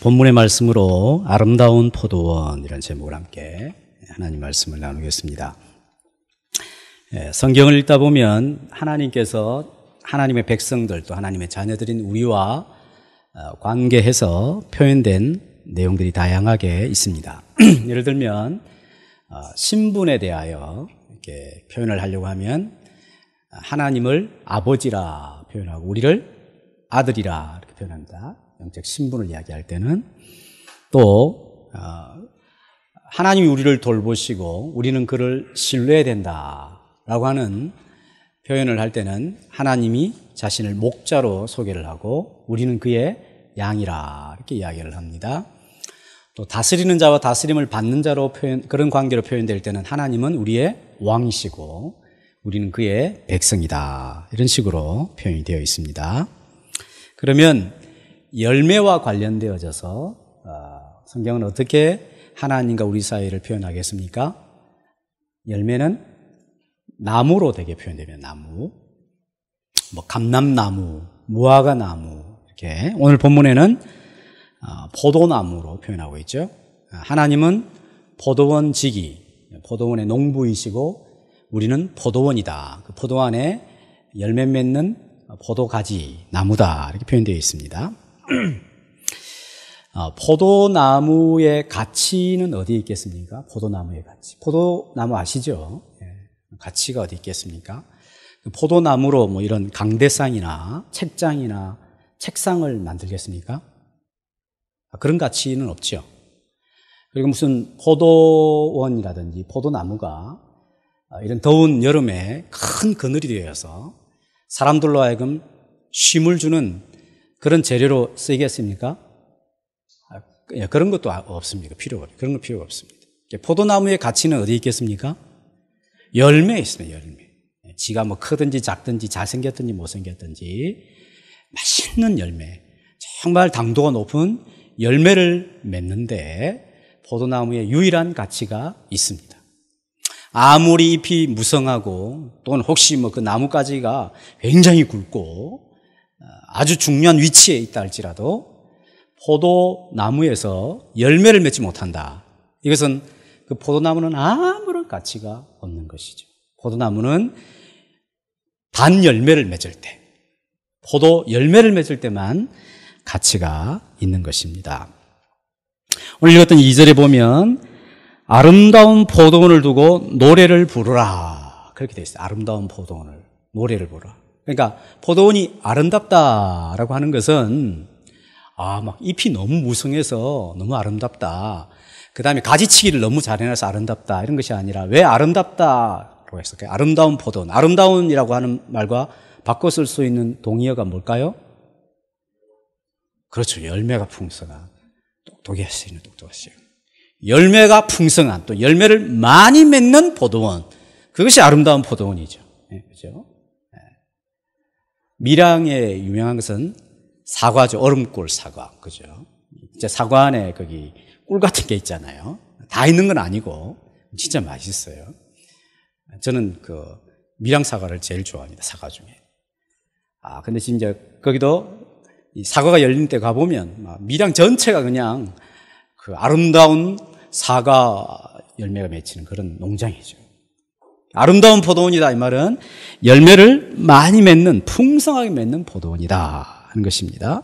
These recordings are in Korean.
본문의 말씀으로 아름다운 포도원 이런 제목을 함께 하나님 말씀을 나누겠습니다. 성경을 읽다 보면 하나님께서 하나님의 백성들 또 하나님의 자녀들인 우리와 관계해서 표현된 내용들이 다양하게 있습니다. 예를 들면 신분에 대하여 이렇게 표현을 하려고 하면 하나님을 아버지라 표현하고 우리를 아들이라 이렇게 표현합니다. 영적 신분을 이야기할 때는 또 하나님이 우리를 돌보시고 우리는 그를 신뢰해야 된다라고 하는 표현을 할 때는 하나님이 자신을 목자로 소개를 하고 우리는 그의 양이라 이렇게 이야기를 합니다. 또 다스리는 자와 다스림을 받는 자로 그런 관계로 표현될 때는 하나님은 우리의 왕이시고 우리는 그의 백성이다 이런 식으로 표현이 되어 있습니다. 그러면 열매와 관련되어져서 성경은 어떻게 하나님과 우리 사이를 표현하겠습니까? 열매는 나무로 되게 표현되면 나무, 감람나무, 무화과나무 이렇게 오늘 본문에는 포도나무로 표현하고 있죠. 하나님은 포도원 지기, 포도원의 농부이시고 우리는 포도원이다. 그 포도 안에 열매 맺는 포도가지, 나무다 이렇게 표현되어 있습니다. 포도나무의 가치는 어디에 있겠습니까? 포도나무의 가치. 포도나무 아시죠? 가치가 어디 있겠습니까? 포도나무로 이런 강대상이나 책장이나 책상을 만들겠습니까? 그런 가치는 없죠. 그리고 무슨 포도원이라든지 포도나무가 이런 더운 여름에 큰 그늘이 되어서 사람들로 하여금 쉼을 주는 그런 재료로 쓰이겠습니까? 그런 것도 없습니다. 그런 거 필요가 없습니다. 포도나무의 가치는 어디 있겠습니까? 열매에 있습니다. 열매. 지가 크든지 작든지 잘생겼든지 못생겼든지 맛있는 열매, 정말 당도가 높은 열매를 맺는데 포도나무의 유일한 가치가 있습니다. 아무리 잎이 무성하고 또는 혹시 그 나뭇가지가 굉장히 굵고 아주 중요한 위치에 있다 할지라도 포도나무에서 열매를 맺지 못한다. 이것은 그 포도나무는 아무런 가치가 없는 것이죠. 포도나무는 단 열매를 맺을 때, 포도 열매를 맺을 때만 가치가 있는 것입니다. 오늘 읽었던 2절에 보면 아름다운 포도원을 두고 노래를 부르라 그렇게 되어 있어요. 아름다운 포도원을 노래를 부르라. 그러니까 포도원이 아름답다라고 하는 것은 잎이 너무 무성해서 너무 아름답다. 그 다음에 가지치기를 너무 잘해놔서 아름답다 이런 것이 아니라 왜 아름답다라고 했을까요? 아름다운 포도원. 아름다운이라고 하는 말과 바꿔 쓸 수 있는 동의어가 뭘까요? 그렇죠. 열매가 풍성한. 똑똑하시네. 열매가 풍성한 또 열매를 많이 맺는 포도원. 그것이 아름다운 포도원이죠. 그렇죠? 밀양에 유명한 것은 사과죠. 얼음꿀 사과. 그죠? 이제 사과 안에 거기 꿀 같은 게 있잖아요. 다 있는 건 아니고 진짜 맛있어요. 저는 그 밀양 사과를 제일 좋아합니다. 사과 중에. 근데 진짜 거기도 이 사과가 열린 때 가보면 밀양 전체가 그냥 그 아름다운 사과 열매가 맺히는 그런 농장이죠. 아름다운 포도원이다 이 말은 열매를 많이 맺는 풍성하게 맺는 포도원이다 하는 것입니다.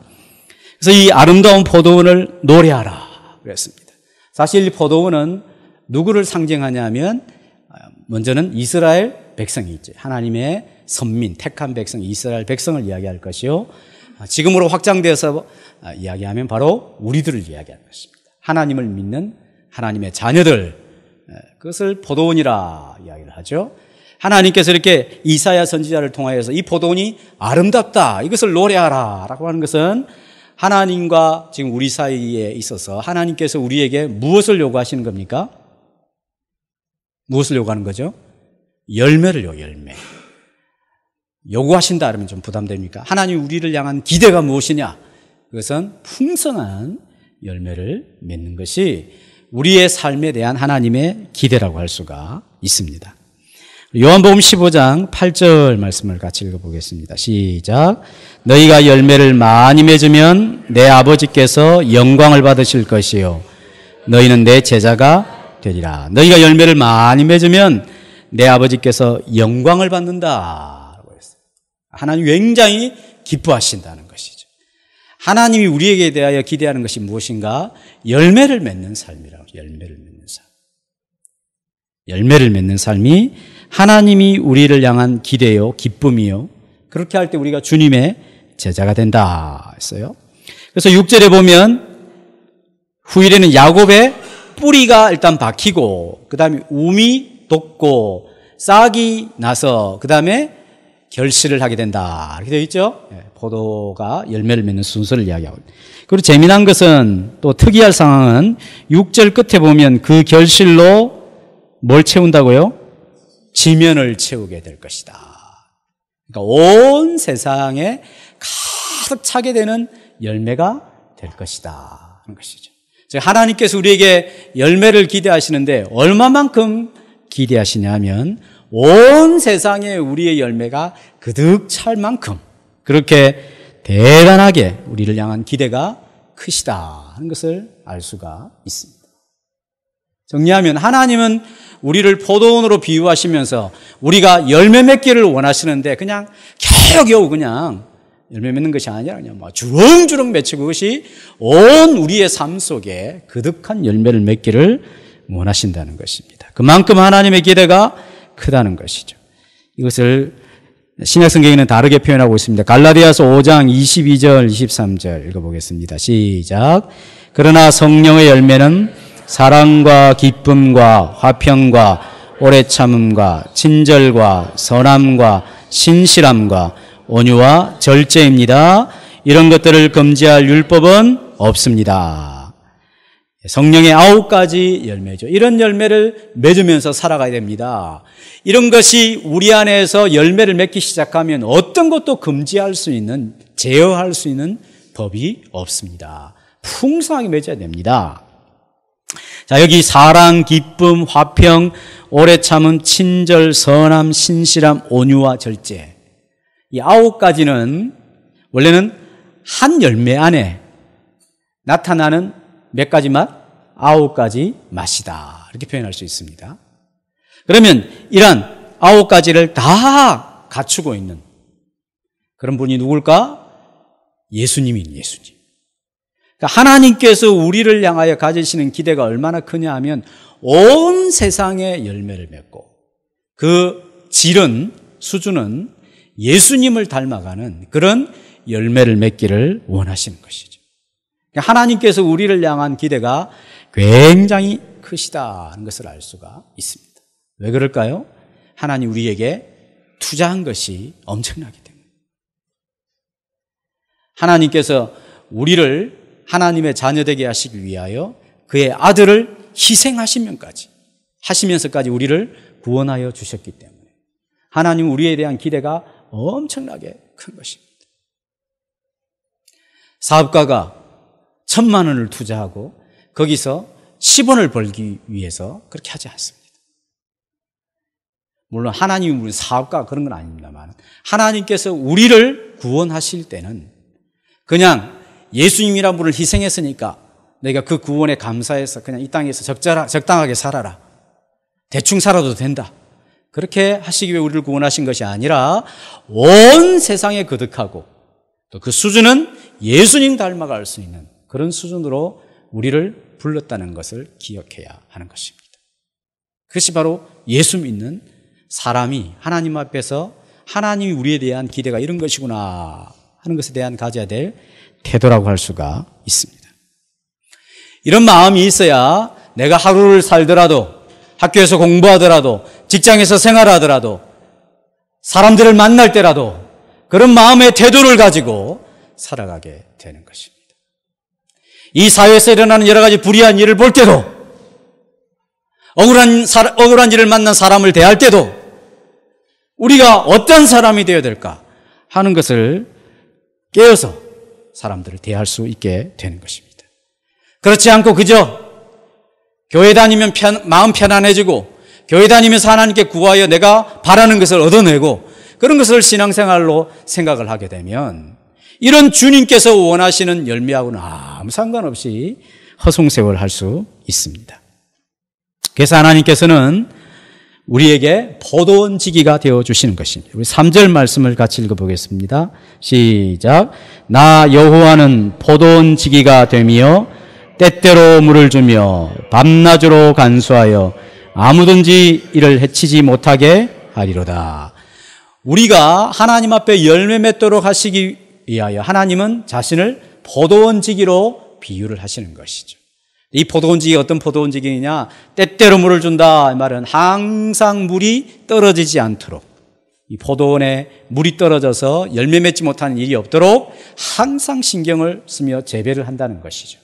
그래서 이 아름다운 포도원을 노래하라 그랬습니다. 사실 이 포도원은 누구를 상징하냐면 먼저는 이스라엘 백성이 있죠. 하나님의 선민, 택한 백성, 이스라엘 백성을 이야기할 것이요. 지금으로 확장되어서 이야기하면 바로 우리들을 이야기할 것입니다. 하나님을 믿는 하나님의 자녀들, 그것을 포도원이라 이야기를 하죠. 하나님께서 이렇게 이사야 선지자를 통하여서 이 포도원이 아름답다, 이것을 노래하라 라고 하는 것은 하나님과 지금 우리 사이에 있어서 하나님께서 우리에게 무엇을 요구하시는 겁니까? 무엇을 요구하는 거죠? 열매. 요구하신다 그러면 좀 부담됩니까? 하나님 우리를 향한 기대가 무엇이냐? 그것은 풍성한 열매를 맺는 것이 우리의 삶에 대한 하나님의 기대라고 할 수가 있습니다. 요한복음 15장 8절 말씀을 같이 읽어보겠습니다. 시작. 너희가 열매를 많이 맺으면 내 아버지께서 영광을 받으실 것이요 너희는 내 제자가 되리라. 너희가 열매를 많이 맺으면 내 아버지께서 영광을 받는다. 하나님 굉장히 기뻐하신다는 것이죠. 하나님이 우리에게 대하여 기대하는 것이 무엇인가? 열매를 맺는 삶이라고. 열매를 맺는 삶. 열매를 맺는 삶이 하나님이 우리를 향한 기대요, 기쁨이요. 그렇게 할 때 우리가 주님의 제자가 된다 했어요. 그래서 6절에 보면 후일에는 야곱의 뿌리가 일단 박히고 그 다음에 움이 돋고 싹이 나서 그 다음에 결실을 하게 된다 이렇게 되어 있죠. 포도가 열매를 맺는 순서를 이야기하고. 그리고 재미난 것은 또 특이할 상황은 6절 끝에 보면 그 결실로 뭘 채운다고요? 지면을 채우게 될 것이다. 그러니까 온 세상에 가득 차게 되는 열매가 될 것이다 하는 것이죠. 즉 하나님께서 우리에게 열매를 기대하시는데 얼마만큼 기대하시냐면 온 세상에 우리의 열매가 그득 찰 만큼 그렇게 대단하게 우리를 향한 기대가 크시다 하는 것을 알 수가 있습니다. 정리하면 하나님은 우리를 포도원으로 비유하시면서 우리가 열매 맺기를 원하시는데 그냥 겨우겨우 그냥 열매 맺는 것이 아니라 그냥 막 주렁주렁 맺히고 그것이 온 우리의 삶 속에 그득한 열매를 맺기를 원하신다는 것입니다. 그만큼 하나님의 기대가 크다는 것이죠. 이것을 신약성경에는 다르게 표현하고 있습니다. 갈라디아서 5장 22절 23절 읽어보겠습니다. 시작. 그러나 성령의 열매는 사랑과 기쁨과 화평과 오래 참음과 친절과 선함과 신실함과 온유와 절제입니다. 이런 것들을 금지할 율법은 없습니다. 성령의 9가지 열매죠. 이런 열매를 맺으면서 살아가야 됩니다. 이런 것이 우리 안에서 열매를 맺기 시작하면 어떤 것도 금지할 수 있는, 제어할 수 있는 법이 없습니다. 풍성하게 맺어야 됩니다. 자, 여기 사랑, 기쁨, 화평, 오래 참음, 친절, 선함, 신실함, 온유와 절제. 이 9가지는 원래는 한 열매 안에 나타나는 몇 가지 맛? 9가지 맛이다. 이렇게 표현할 수 있습니다. 그러면 이런 9가지를 다 갖추고 있는 그런 분이 누굴까? 예수님인 예수님. 그러니까 하나님께서 우리를 향하여 가지시는 기대가 얼마나 크냐 하면 온 세상에 열매를 맺고 그 질은, 수준은 예수님을 닮아가는 그런 열매를 맺기를 원하시는 것이죠. 그러니까 하나님께서 우리를 향한 기대가 굉장히 크시다는 것을 알 수가 있습니다. 왜 그럴까요? 하나님 우리에게 투자한 것이 엄청나기 때문에. 하나님께서 우리를 하나님의 자녀되게 하시기 위하여 그의 아들을 하시면서까지 우리를 구원하여 주셨기 때문에 하나님은 우리에 대한 기대가 엄청나게 큰 것입니다. 사업가가 1,000만 원을 투자하고 거기서 10원을 벌기 위해서 그렇게 하지 않습니다. 물론 하나님이 우리 사업가 그런 건 아닙니다만 하나님께서 우리를 구원하실 때는 그냥 예수님이란 분을 희생했으니까 내가 그 구원에 감사해서 그냥 이 땅에서 적당하게 살아라. 대충 살아도 된다. 그렇게 하시기 위해 우리를 구원하신 것이 아니라 온 세상에 거듭하고 또 그 수준은 예수님 닮아갈 수 있는 그런 수준으로 우리를 불렀다는 것을 기억해야 하는 것입니다. 그것이 바로 예수 믿는 사람이 하나님 앞에서 하나님이 우리에 대한 기대가 이런 것이구나 하는 것에 대한 가져야 될 태도라고 할 수가 있습니다. 이런 마음이 있어야 내가 하루를 살더라도 학교에서 공부하더라도 직장에서 생활하더라도 사람들을 만날 때라도 그런 마음의 태도를 가지고 살아가게 되는 것입니다. 이 사회에서 일어나는 여러 가지 불의한 일을 볼 때도 억울한 일을 만난 사람을 대할 때도 우리가 어떤 사람이 되어야 될까 하는 것을 깨어서 사람들을 대할 수 있게 되는 것입니다. 그렇지 않고 그저 교회 다니면 마음 편안해지고 교회 다니면서 하나님께 구하여 내가 바라는 것을 얻어내고 그런 것을 신앙생활로 생각을 하게 되면 이런 주님께서 원하시는 열매하고는 아무 상관없이 허송세월을 할 수 있습니다. 그래서 하나님께서는 우리에게 포도원지기가 되어주시는 것입니다. 우리 3절 말씀을 같이 읽어보겠습니다. 시작. 나 여호와는 포도원지기가 되며 때때로 물을 주며 밤낮으로 간수하여 아무든지 이를 해치지 못하게 하리로다. 우리가 하나님 앞에 열매 맺도록 하시기 위하여 하나님은 자신을 포도원지기로 비유를 하시는 것이죠. 이 포도원지기가 어떤 포도원지기냐? 때때로 물을 준다. 이 말은 항상 물이 떨어지지 않도록, 이 포도원에 물이 떨어져서 열매 맺지 못하는 일이 없도록 항상 신경을 쓰며 재배를 한다는 것이죠.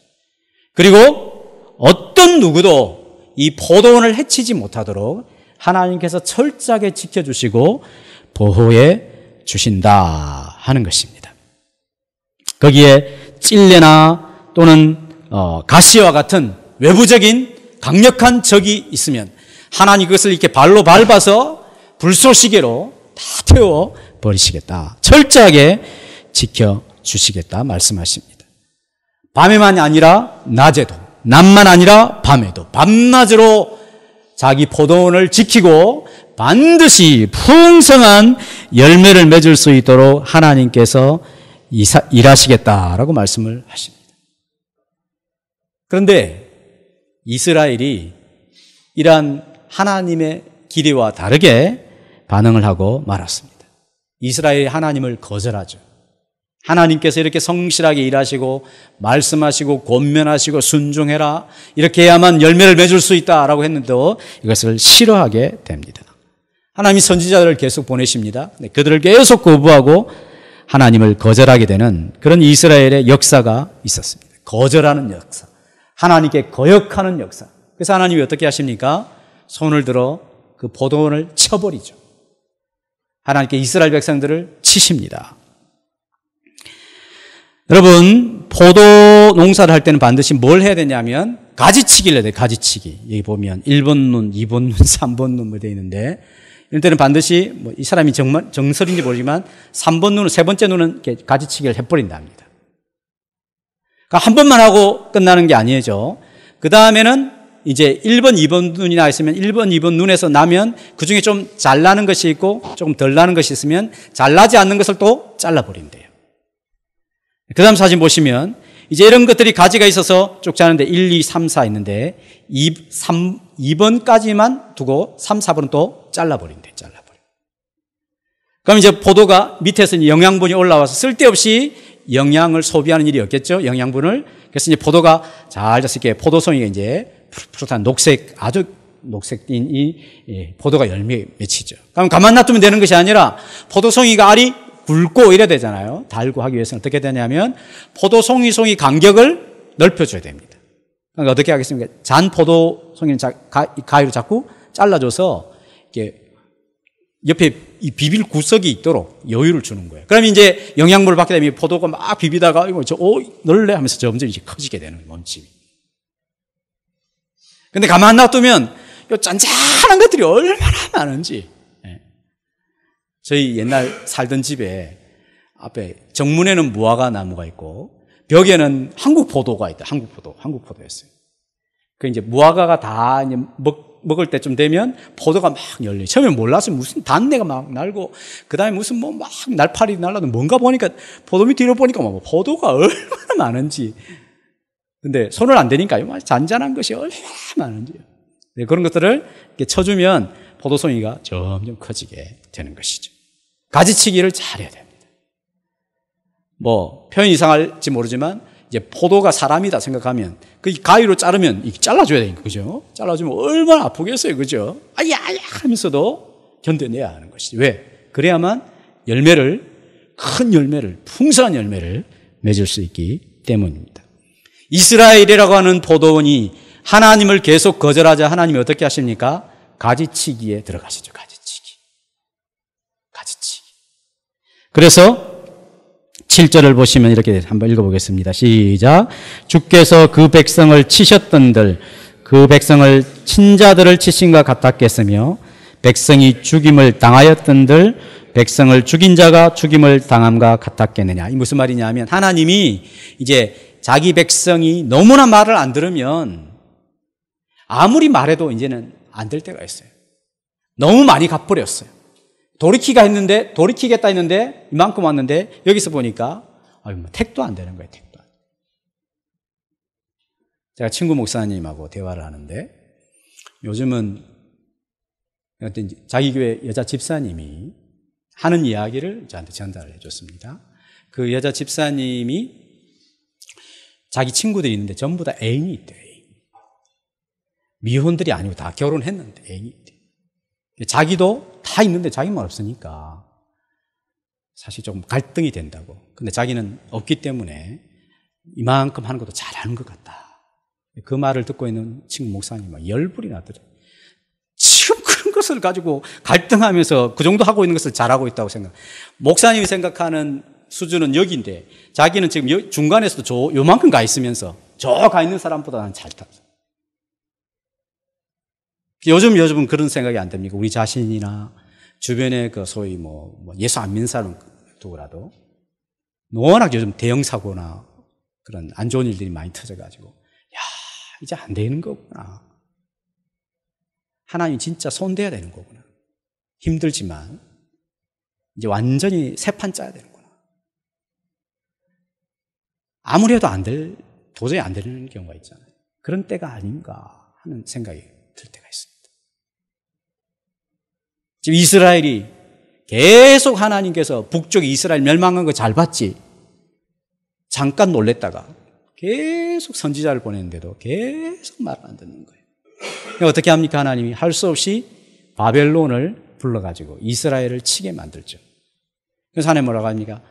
그리고 어떤 누구도 이 포도원을 해치지 못하도록 하나님께서 철저하게 지켜주시고 보호해 주신다 하는 것입니다. 거기에 찔레나 또는 가시와 같은 외부적인 강력한 적이 있으면 하나님 그것을 이렇게 발로 밟아서 불쏘시개로 다 태워 버리시겠다. 철저하게 지켜주시겠다 말씀하십니다. 밤에만 아니라 낮에도, 낮만 아니라 밤에도, 밤낮으로 자기 포도원을 지키고 반드시 풍성한 열매를 맺을 수 있도록 하나님께서 일하시겠다라고 말씀을 하십니다. 그런데 이스라엘이 이러한 하나님의 기대와 다르게 반응을 하고 말았습니다. 이스라엘이 하나님을 거절하죠. 하나님께서 이렇게 성실하게 일하시고 말씀하시고 권면하시고 순종해라, 이렇게 해야만 열매를 맺을 수 있다라고 했는데도 이것을 싫어하게 됩니다. 하나님이 선지자들을 계속 보내십니다. 그들을 계속 거부하고 하나님을 거절하게 되는 그런 이스라엘의 역사가 있었습니다. 거절하는 역사, 하나님께 거역하는 역사. 그래서 하나님이 어떻게 하십니까? 손을 들어 그 포도원을 쳐버리죠. 하나님께 이스라엘 백성들을 치십니다. 여러분, 포도 농사를 할 때는 반드시 뭘 해야 되냐면 가지치기를 해야 돼요. 가지치기. 여기 보면 1번 눈, 2번 눈, 3번 눈 되어 있는데, 이럴 때는 반드시 이 사람이 정말 정설인지 모르지만 3번 눈은, 세 번째 눈은 이렇게 가지치기를 해버린다 합니다. 그러니까 한 번만 하고 끝나는 게 아니죠. 그 다음에는 이제 1번, 2번 눈이나 있으면 1번, 2번 눈에서 나면 그 중에 좀 잘 나는 것이 있고 조금 덜 나는 것이 있으면 잘 나지 않는 것을 또 잘라버린대요. 그 다음 사진 보시면 이제 이런 것들이 가지가 있어서 쭉 자는데 1, 2, 3, 4 있는데 2번까지만 두고 3, 4번은 또 잘라버린대. 잘라버려. 그럼 이제 포도가 밑에서 영양분이 올라와서 쓸데없이 영양을 소비하는 일이 없겠죠. 영양분을. 그래서 이제 포도가 잘 자서 이렇게 포도송이가 이제 푸릇푸릇한 녹색, 아주 녹색인 이 포도가 열매 맺히죠. 그럼 가만 놔두면 되는 것이 아니라 포도송이가 알이 굵고 이래야 되잖아요. 달고 하기 위해서는 어떻게 되냐면 포도송이 간격을 넓혀줘야 됩니다. 그러니까 어떻게 하겠습니까? 잔 포도송이는 가위로 자꾸 잘라줘서 이렇게 옆에 이 비빌 구석이 있도록 여유를 주는 거예요. 그럼 이제 영양분을 받게 되면 포도가 막 비비다가 넓래 하면서 점점 이제 커지게 되는 거예요, 몸집이. 근데 가만 놔두면 요 짠짠한 것들이 얼마나 많은지. 저희 옛날 살던 집에 앞에 정문에는 무화과 나무가 있고 벽에는 한국 포도가 있다. 한국 포도였어요. 그 이제 무화과가 다 이제 먹을 때쯤 되면 포도가 막 열려요. 처음에 몰랐어요. 무슨 단내가 막 날고, 그 다음에 무슨 막 날파리 날라도 뭔가 보니까 포도 밑 뒤로 보니까 포도가 얼마나 많은지. 근데 손을 안 대니까요. 잔잔한 것이 얼마나 많은지요. 네, 그런 것들을 이렇게 쳐주면 포도송이가 점점 커지게 되는 것이죠. 가지치기를 잘해야 됩니다. 표현이 이상할지 모르지만 이제 포도가 사람이다 생각하면 그 가위로 자르면 이렇게 잘라줘야 되니까, 그죠? 잘라주면 얼마나 아프겠어요, 그죠? 아야 하면서도 견뎌내야 하는 것이죠. 왜? 그래야만 큰 열매를, 풍성한 열매를 맺을 수 있기 때문입니다. 이스라엘이라고 하는 포도원이 하나님을 계속 거절하자 하나님이 어떻게 하십니까? 가지치기에 들어가시죠. 가지치기. 그래서 7절을 보시면 이렇게 한번 읽어보겠습니다. 시작. 주께서 그 백성을 치셨던들 그 백성을 친자들을 치심과 같았겠으며 백성이 죽임을 당하였던들 백성을 죽인 자가 죽임을 당함과 같았겠느냐. 이 무슨 말이냐면 하나님이 이제 자기 백성이 너무나 말을 안 들으면 아무리 말해도 이제는 안 될 때가 있어요. 너무 많이 갚버렸어요. 돌이키겠다 했는데 이만큼 왔는데 여기서 보니까 택도 안 되는 거예요. 택도 안. 제가 친구 목사님하고 대화를 하는데 요즘은 자기 교회 여자 집사님이 하는 이야기를 저한테 전달을 해줬습니다. 그 여자 집사님이 자기 친구들이 있는데 전부 다 애인이 있대요. 미혼들이 아니고 다 결혼했는데 애인이 있대요. 자기도 다 있는데 자기만 없으니까 사실 조금 갈등이 된다고. 근데 자기는 없기 때문에 이만큼 하는 것도 잘하는 것 같다. 그 말을 듣고 있는 친구 목사님이 막 열불이 나더래요. 지금 그런 것을 가지고 갈등하면서 그 정도 하고 있는 것을 잘하고 있다고 생각. 목사님이 생각하는 수준은 여기인데 자기는 지금 중간에서도 요만큼 가 있으면서 저 가 있는 사람보다는 잘 탔어. 요즘은 그런 생각이 안 됩니까? 우리 자신이나 주변에 그 소위 예수 안 믿는 사람 누구라도 워낙 요즘 대형 사고나 그런 안 좋은 일들이 많이 터져가지고 이제 안 되는 거구나. 하나님 진짜 손대야 되는 거구나. 힘들지만 이제 완전히 새 판 짜야 되는구나. 아무리 해도 도저히 안 되는 경우가 있잖아요. 그런 때가 아닌가 하는 생각이 들 때가 있습니다. 지금 이스라엘이 계속 하나님께서 북쪽 이스라엘 멸망한 거 잘 봤지? 잠깐 놀랬다가 계속 선지자를 보냈는데도 계속 말을 안 듣는 거예요. 어떻게 합니까? 하나님이 할 수 없이 바벨론을 불러가지고 이스라엘을 치게 만들죠. 그래서 하나님 뭐라고 합니까?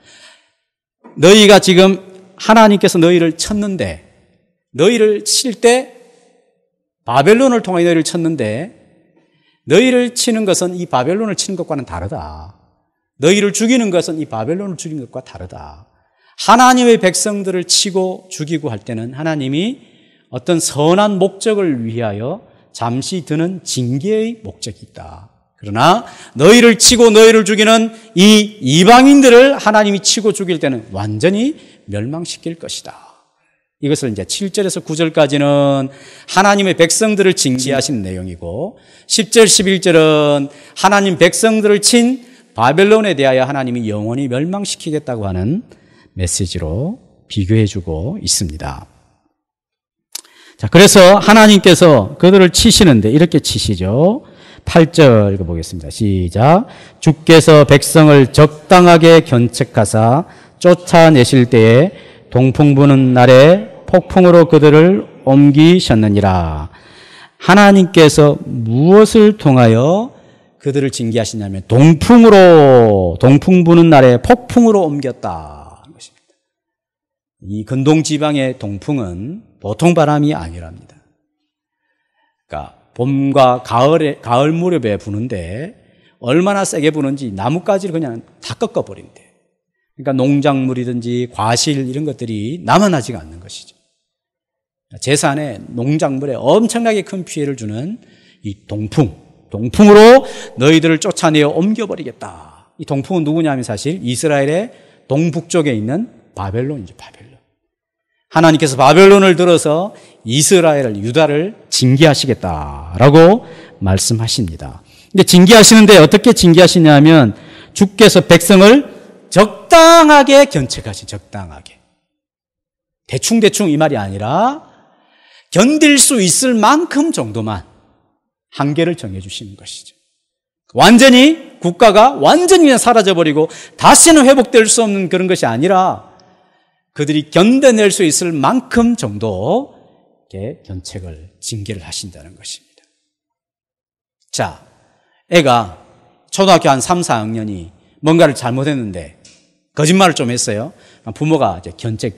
너희가 지금 하나님께서 너희를 쳤는데 너희를 칠 때 바벨론을 통해 너희를 쳤는데 너희를 치는 것은 이 바벨론을 치는 것과는 다르다. 너희를 죽이는 것은 이 바벨론을 죽이는 것과 다르다. 하나님의 백성들을 치고 죽이고 할 때는 하나님이 어떤 선한 목적을 위하여 잠시 드는 징계의 목적이 있다. 그러나 너희를 치고 너희를 죽이는 이 이방인들을 하나님이 치고 죽일 때는 완전히 멸망시킬 것이다. 이것을 이제 7절에서 9절까지는 하나님의 백성들을 징계하신 내용이고 10절, 11절은 하나님 백성들을 친 바벨론에 대하여 하나님이 영원히 멸망시키겠다고 하는 메시지로 비교해주고 있습니다. 자, 그래서 하나님께서 그들을 치시는데 이렇게 치시죠. 8절 읽어보겠습니다. 시작. 주께서 백성을 적당하게 견책하사 쫓아내실 때에 동풍 부는 날에 폭풍으로 그들을 옮기셨느니라. 하나님께서 무엇을 통하여 그들을 징계하시냐면 동풍 부는 날에 폭풍으로 옮겼다. 이 근동 지방의 동풍은 보통 바람이 아니랍니다. 그러니까 봄과 가을 무렵에 부는데 얼마나 세게 부는지 나뭇가지를 그냥 다 꺾어버린대. 그러니까 농작물이든지 과실 이런 것들이 남아나지가 않는 것이죠. 재산에 농작물에 엄청나게 큰 피해를 주는 이 동풍으로 너희들을 쫓아내어 옮겨버리겠다. 이 동풍은 누구냐면 사실 이스라엘의 동북쪽에 있는 바벨론이죠. 바벨론. 하나님께서 바벨론을 들어서 이스라엘을 유다를 징계하시겠다라고 말씀하십니다. 근데 징계하시는데 어떻게 징계하시냐면 주께서 백성을 적당하게 견책하시. 적당하게. 대충 이 말이 아니라 견딜 수 있을 만큼 정도만 한계를 정해주시는 것이죠. 완전히 국가가 완전히 그냥 사라져버리고 다시는 회복될 수 없는 그런 것이 아니라 그들이 견뎌낼 수 있을 만큼 정도 견책을 징계를 하신다는 것입니다. 자, 애가 초등학교 한 3, 4학년이 뭔가를 잘못했는데 거짓말을 좀 했어요. 부모가 이제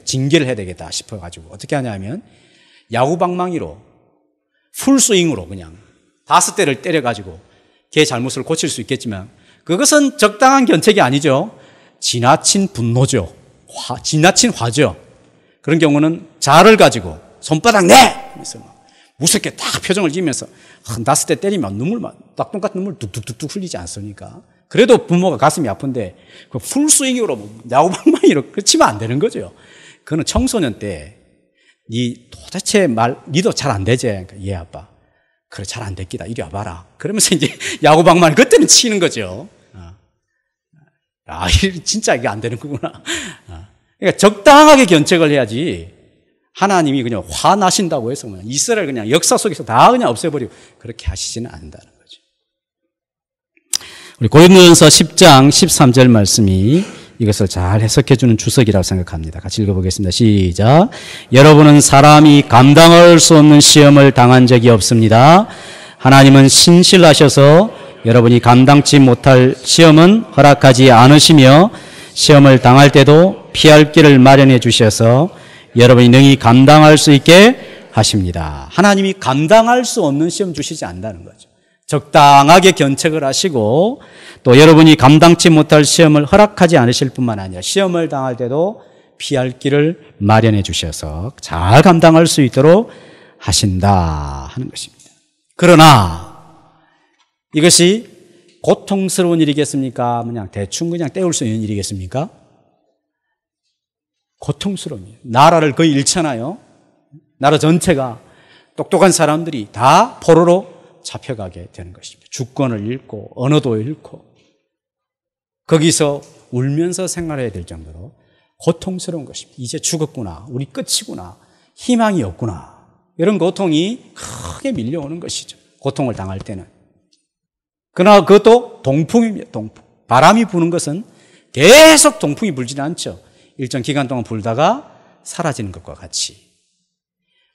징계를 해야 되겠다 싶어가지고 어떻게 하냐면 야구방망이로 풀스윙으로 그냥 5대를 때려가지고 걔 잘못을 고칠 수 있겠지만 그것은 적당한 견책이 아니죠. 지나친 분노죠. 지나친 화죠. 그런 경우는 자를 가지고 손바닥 내! 하면서 무섭게 딱 표정을 지으면서 났을 때 때리면 눈물 낙동 같은 눈물 뚝뚝뚝뚝 흘리지 않습니까? 그래도 부모가 가슴이 아픈데 그 풀스윙으로 야구방망이로 치면 안 되는 거죠. 그거는 청소년 때 니 도대체 니도 잘 안 되지? 그러니까, 예 아빠. 그래 잘 안 됐기다. 이리 와봐라. 그러면서 이제 야구방망이 그때는 치는 거죠. 진짜 이게 안 되는 거구나. 그러니까 적당하게 견책을 해야지 하나님이 그냥 화나신다고 해서 그냥 이스라엘 그냥 역사 속에서 다 그냥 없애버리고 그렇게 하시지는 않는다는 거죠. 우리 고린도전서 10장 13절 말씀이 이것을 잘 해석해 주는 주석이라고 생각합니다. 같이 읽어보겠습니다. 시작. 여러분은 사람이 감당할 수 없는 시험을 당한 적이 없습니다. 하나님은 신실하셔서 여러분이 감당치 못할 시험은 허락하지 않으시며 시험을 당할 때도 피할 길을 마련해 주셔서 여러분이 능히 감당할 수 있게 하십니다. 하나님이 감당할 수 없는 시험 주시지 않는다는 거죠. 적당하게 견책을 하시고 또 여러분이 감당치 못할 시험을 허락하지 않으실 뿐만 아니라 시험을 당할 때도 피할 길을 마련해 주셔서 잘 감당할 수 있도록 하신다 하는 것입니다. 그러나 이것이 고통스러운 일이겠습니까? 그냥 대충 그냥 때울 수 있는 일이겠습니까? 고통스러운 일. 나라를 거의 잃잖아요. 나라 전체가 똑똑한 사람들이 다 포로로 잡혀가게 되는 것입니다. 주권을 잃고 언어도 잃고 거기서 울면서 생활해야 될 정도로 고통스러운 것입니다. 이제 죽었구나. 우리 끝이구나. 희망이 없구나. 이런 고통이 크게 밀려오는 것이죠. 고통을 당할 때는. 그러나 그것도 동풍입니다. 동풍. 바람이 부는 것은 계속 동풍이 불지는 않죠. 일정 기간 동안 불다가 사라지는 것과 같이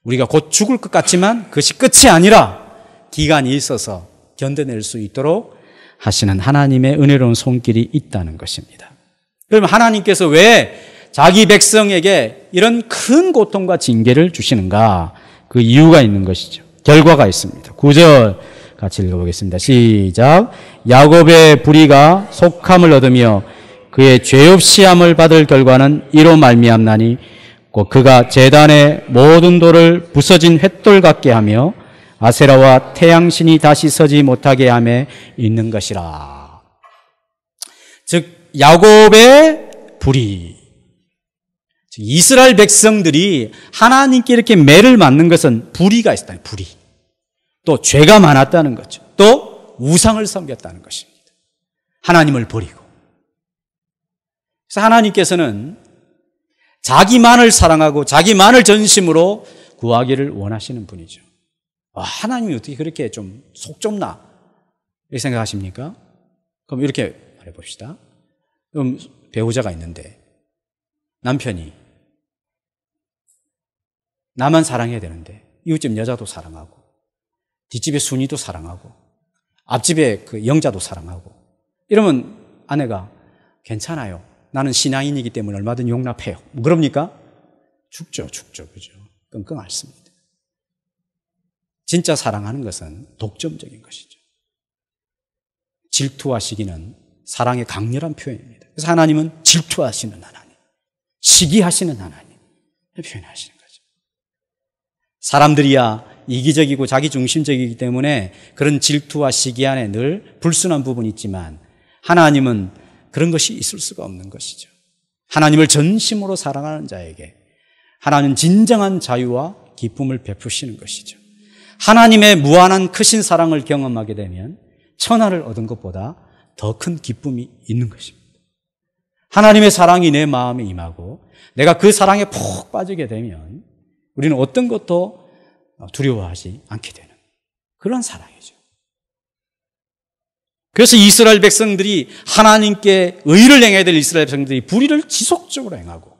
우리가 곧 죽을 것 같지만 그것이 끝이 아니라 기간이 있어서 견뎌낼 수 있도록 하시는 하나님의 은혜로운 손길이 있다는 것입니다. 그러면 하나님께서 왜 자기 백성에게 이런 큰 고통과 징계를 주시는가? 그 이유가 있는 것이죠. 결과가 있습니다. 9절 같이 읽어보겠습니다. 시작. 야곱의 불의가 속함을 얻으며 그의 죄 없이 함을 받을 결과는 이로 말미암나니 곧 그가 제단의 모든 돌을 부서진 횃돌 같게 하며 아세라와 태양신이 다시 서지 못하게 함에 있는 것이라. 즉 야곱의 불의, 즉 이스라엘 백성들이 하나님께 이렇게 매를 맞는 것은 불의가 있었다. 불의. 또 죄가 많았다는 거죠. 또 우상을 섬겼다는 것입니다. 하나님을 버리고. 그래서 하나님께서는 자기만을 사랑하고 자기만을 전심으로 구하기를 원하시는 분이죠. 하나님이 어떻게 그렇게 좀 속 좁나? 이렇게 생각하십니까? 그럼 이렇게 말해봅시다. 그럼 배우자가 있는데 남편이 나만 사랑해야 되는데 이웃집 여자도 사랑하고 뒷집의 순이도 사랑하고 앞집의 그 영자도 사랑하고 이러면 아내가 괜찮아요. 나는 신앙인이기 때문에 얼마든지 용납해요. 뭐 그럽니까? 죽죠. 그죠? 끙끙 앓습니다. 진짜 사랑하는 것은 독점적인 것이죠. 질투하시기는 사랑의 강렬한 표현입니다. 그래서 하나님은 질투하시는 하나님, 시기하시는 하나님 표현하시는 거죠. 사람들이야 이기적이고 자기중심적이기 때문에 그런 질투와 시기 안에 늘 불순한 부분이 있지만 하나님은 그런 것이 있을 수가 없는 것이죠. 하나님을 전심으로 사랑하는 자에게 하나님은 진정한 자유와 기쁨을 베푸시는 것이죠. 하나님의 무한한 크신 사랑을 경험하게 되면 천하를 얻은 것보다 더 큰 기쁨이 있는 것입니다. 하나님의 사랑이 내 마음에 임하고 내가 그 사랑에 푹 빠지게 되면 우리는 어떤 것도 두려워하지 않게 되는 그런 사랑이죠. 그래서 이스라엘 백성들이 하나님께 의를 행해야 될 이스라엘 백성들이 불의를 지속적으로 행하고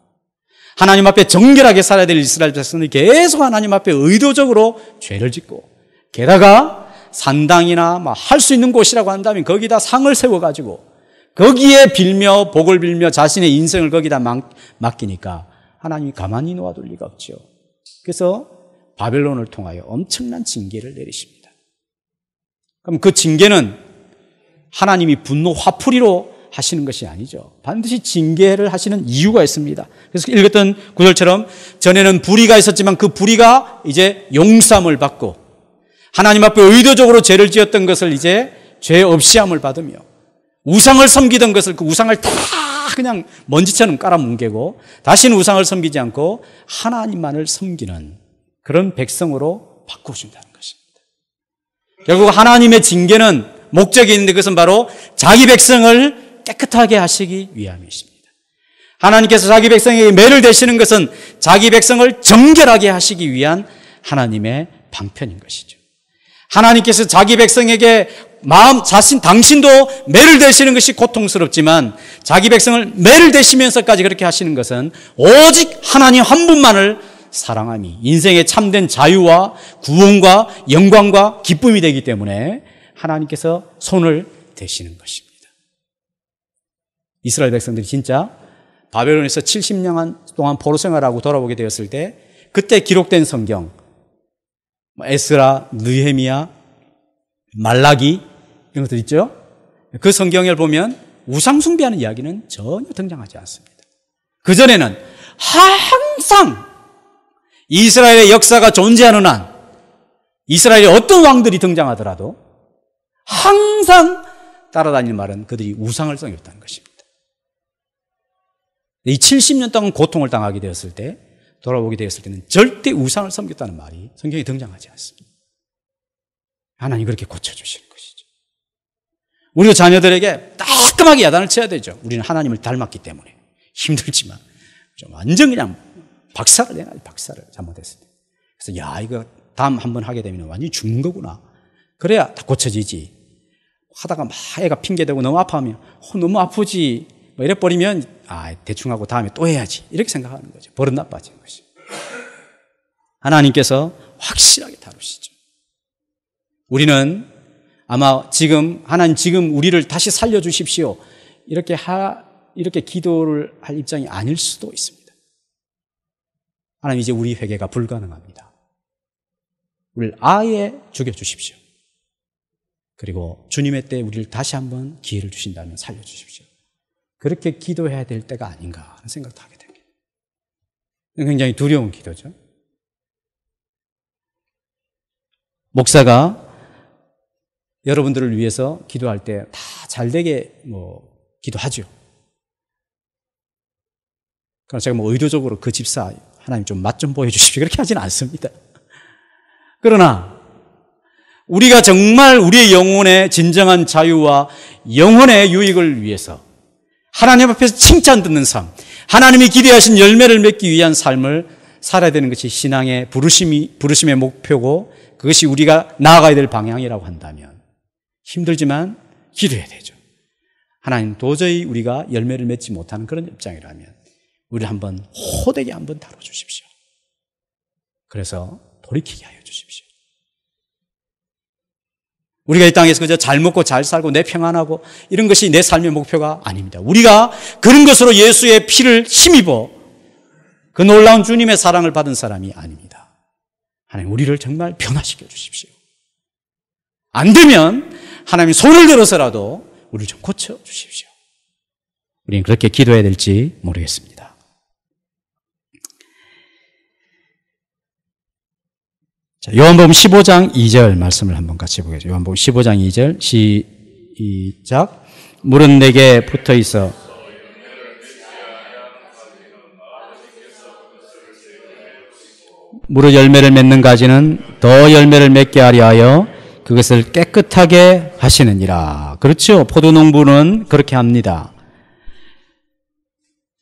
하나님 앞에 정결하게 살아야 될 이스라엘 백성들이 계속 하나님 앞에 의도적으로 죄를 짓고 게다가 산당이나 할 수 있는 곳이라고 한다면 거기다 상을 세워가지고 거기에 빌며 복을 빌며 자신의 인생을 거기다 맡기니까 하나님이 가만히 놓아둘 리가 없죠. 그래서 바벨론을 통하여 엄청난 징계를 내리십니다. 그럼 그 징계는 하나님이 분노 화풀이로 하시는 것이 아니죠. 반드시 징계를 하시는 이유가 있습니다. 그래서 읽었던 구절처럼 전에는 불의가 있었지만 그 불의가 이제 용서함을 받고 하나님 앞에 의도적으로 죄를 지었던 것을 이제 죄 없이함을 받으며 우상을 섬기던 것을 그 우상을 다 그냥 먼지처럼 깔아뭉개고 다시는 우상을 섬기지 않고 하나님만을 섬기는 그런 백성으로 바꾸신다는 것입니다. 결국 하나님의 징계는 목적이 있는데 그것은 바로 자기 백성을 깨끗하게 하시기 위함이십니다. 하나님께서 자기 백성에게 매를 대시는 것은 자기 백성을 정결하게 하시기 위한 하나님의 방편인 것이죠. 하나님께서 자기 백성에게 당신도 매를 대시는 것이 고통스럽지만 자기 백성을 매를 대시면서까지 그렇게 하시는 것은 오직 하나님 한 분만을 사랑함이 인생의 참된 자유와 구원과 영광과 기쁨이 되기 때문에 하나님께서 손을 대시는 것입니다. 이스라엘 백성들이 진짜 바벨론에서 70년 동안 포로 생활하고 돌아오게 되었을 때 그때 기록된 성경 에스라, 느헤미야, 말라기 이런 것들 있죠. 그 성경을 보면 우상 숭배하는 이야기는 전혀 등장하지 않습니다. 그전에는 항상 이스라엘의 역사가 존재하는 한 이스라엘의 어떤 왕들이 등장하더라도 항상 따라다니는 말은 그들이 우상을 섬겼다는 것입니다. 이 70년 동안 고통을 당하게 되었을 때 돌아오게 되었을 때는 절대 우상을 섬겼다는 말이 성경에 등장하지 않습니다. 하나님 그렇게 고쳐주시는 것이죠. 우리도 자녀들에게 따끔하게 야단을 쳐야 되죠. 우리는 하나님을 닮았기 때문에 힘들지만 좀 완전 그냥 박살을 내놔요. 박살을 잘못했을 때. 그래서 야 이거 다음 한번 하게 되면 완전히 죽는 거구나. 그래야 다 고쳐지지. 하다가 막 애가 핑계대고 너무 아파하면 너무 아프지 뭐 이래 버리면 대충 하고 다음에 또 해야지 이렇게 생각하는 거죠. 버릇 나빠지는 것이. 하나님께서 확실하게 다루시죠. 우리는 아마 하나님 지금 우리를 다시 살려주십시오 이렇게 기도를 할 입장이 아닐 수도 있습니다. 하나님 이제 우리 회개가 불가능합니다. 우리를 아예 죽여주십시오. 그리고 주님의 때 우리를 다시 한번 기회를 주신다면 살려주십시오. 그렇게 기도해야 될 때가 아닌가 하는 생각도 하게 됩니다. 굉장히 두려운 기도죠. 목사가 여러분들을 위해서 기도할 때 다 잘되게 기도하죠. 그러나 제가 의도적으로 그 집사 하나님 좀 맛 좀 보여주십시오 그렇게 하지는 않습니다. 그러나 우리가 정말 우리의 영혼의 진정한 자유와 영혼의 유익을 위해서 하나님 앞에서 칭찬 듣는 삶, 하나님이 기대하신 열매를 맺기 위한 삶을 살아야 되는 것이 신앙의 부르심의 목표고 그것이 우리가 나아가야 될 방향이라고 한다면 힘들지만 기도해야 되죠. 하나님 도저히 우리가 열매를 맺지 못하는 그런 입장이라면 우리를 한번 호되게 한번 다뤄주십시오. 그래서 돌이키게 하여 주십시오. 우리가 이 땅에서 그저 잘 먹고 잘 살고 내 평안하고 이런 것이 내 삶의 목표가 아닙니다. 우리가 그런 것으로 예수의 피를 힘입어 그 놀라운 주님의 사랑을 받은 사람이 아닙니다. 하나님 우리를 정말 변화시켜 주십시오. 안 되면 하나님 손을 들어서라도 우리를 좀 고쳐 주십시오. 우리는 그렇게 기도해야 될지 모르겠습니다. 자, 요한복음 15장 2절 말씀을 한번 같이 보겠습니다. 요한복음 15장 2절 시작. 물은 내게 붙어 있어 무릇 열매를 맺는 가지는 더 열매를 맺게 하려 하여 그것을 깨끗하게 하시느니라. 그렇죠. 포도농부는 그렇게 합니다.